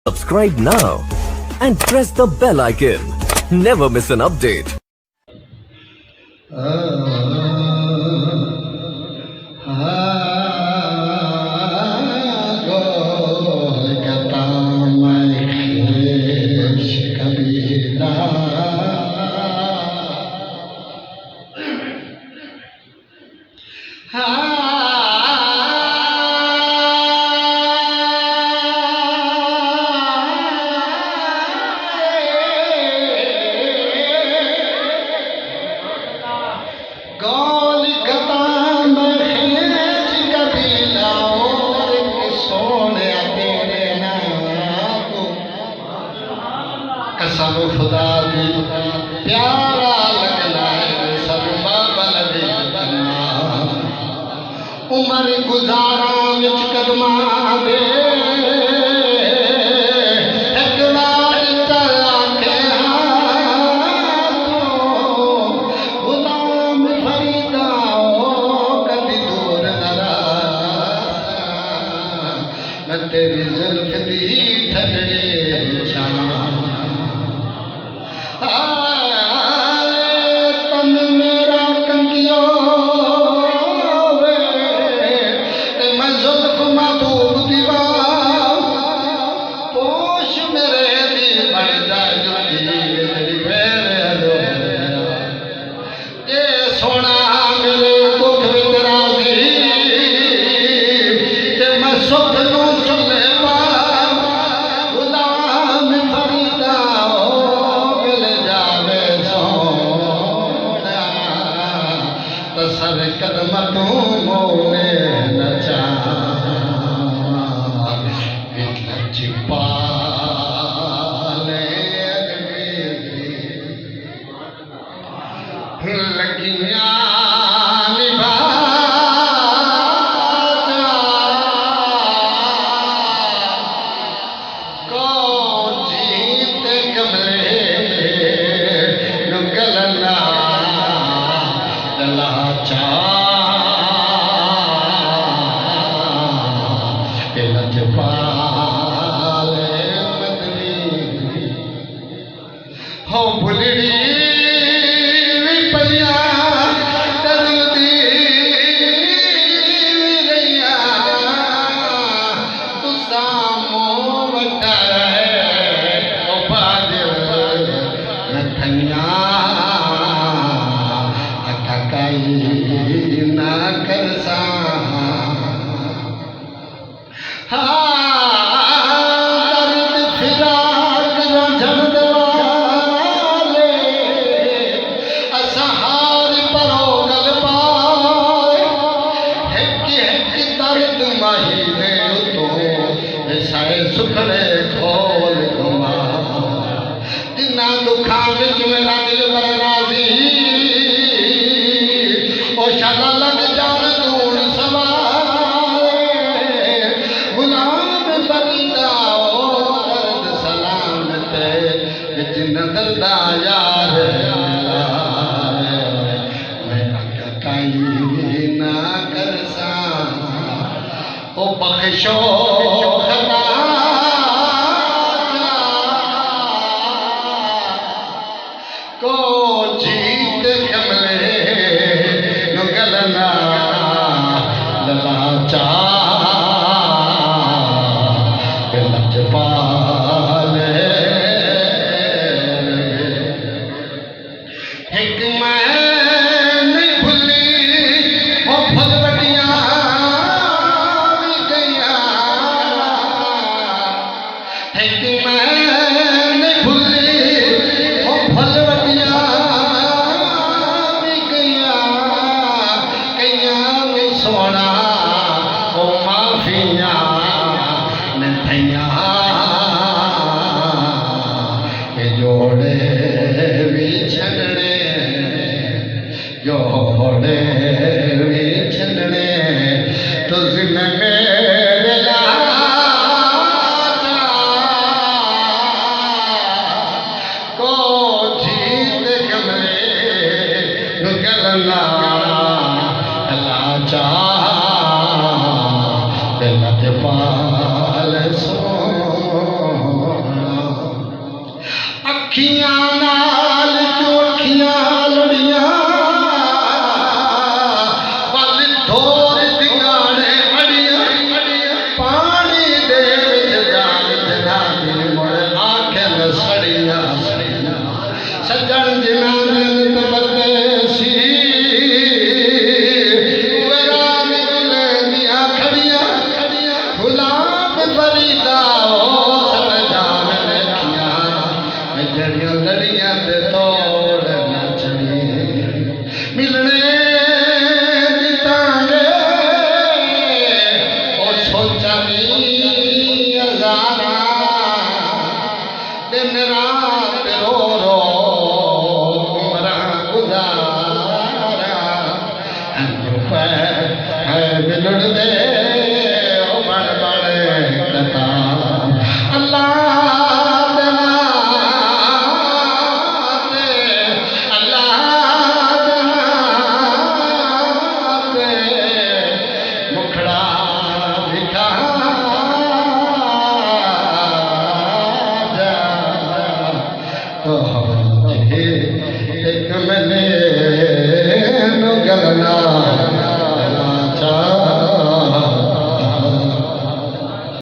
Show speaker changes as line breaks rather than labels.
Subscribe now and press the bell icon. Never miss an update.
कसम खुदा दी प्यारा लगना है सब बाबल दी बना उमर गुजारा विच कदमा दे एक बार चला के गुलाम फरीदा कभी दूर दराज मैं तेरी जुल्फ दी ठगड़े तन मेरा कंगियो मैं जुल्फ महबूब दीवा पोश मेरे दी बन जाए मेरी मेरे ये सोना मेरे दुख विच राजी ते मैं सुख नू सुने गुलाम फरीदा सर कदम तू मोने नचा पाले लगिया निभा को जीत कमले नुगलना हो भुलड़ी पैया तरदी रैया तुसा मो वटा ओ बादल नथैया अटकाई ना करसा सुखड़े खोल घुमा जिन्ना दुखा विच मेरा दिल बड़ा राजी ओ शाला लग जान दूर सवार गुलाम फरीदा ओ दर्द सलाम ते विच नजर दा यार मैं काई ना करसा ओ बख्शो को जीत कमले नुगलना ललाचा लजपाले एक मैं नहीं भूली वो फलवटियां भी गया एक मैं नहीं भूली वो फलवटियां भी गया कईया में सोना वो माफिया नथैया जोड़े बिछड़े जोड़े बिछड़े तुझने मेरे लाजा अखियां नाल क्यों अखियां लड़ियां पल धोर दिगाने अड़ियां पानी दे विच जान जनानी मुड़ आंखें सड़ियां सजन जिना दिल तो बदे सी वरान गुले दिया खड़ियां गुलाब फरीदा सन जान लखियां जड़ियां लड़ियां ते तोड़ नचनी मिलने दितांगे और सोचनी हजारा दिन रात रो रो उमरा गुजारा अंजू पे है बिलड़ दे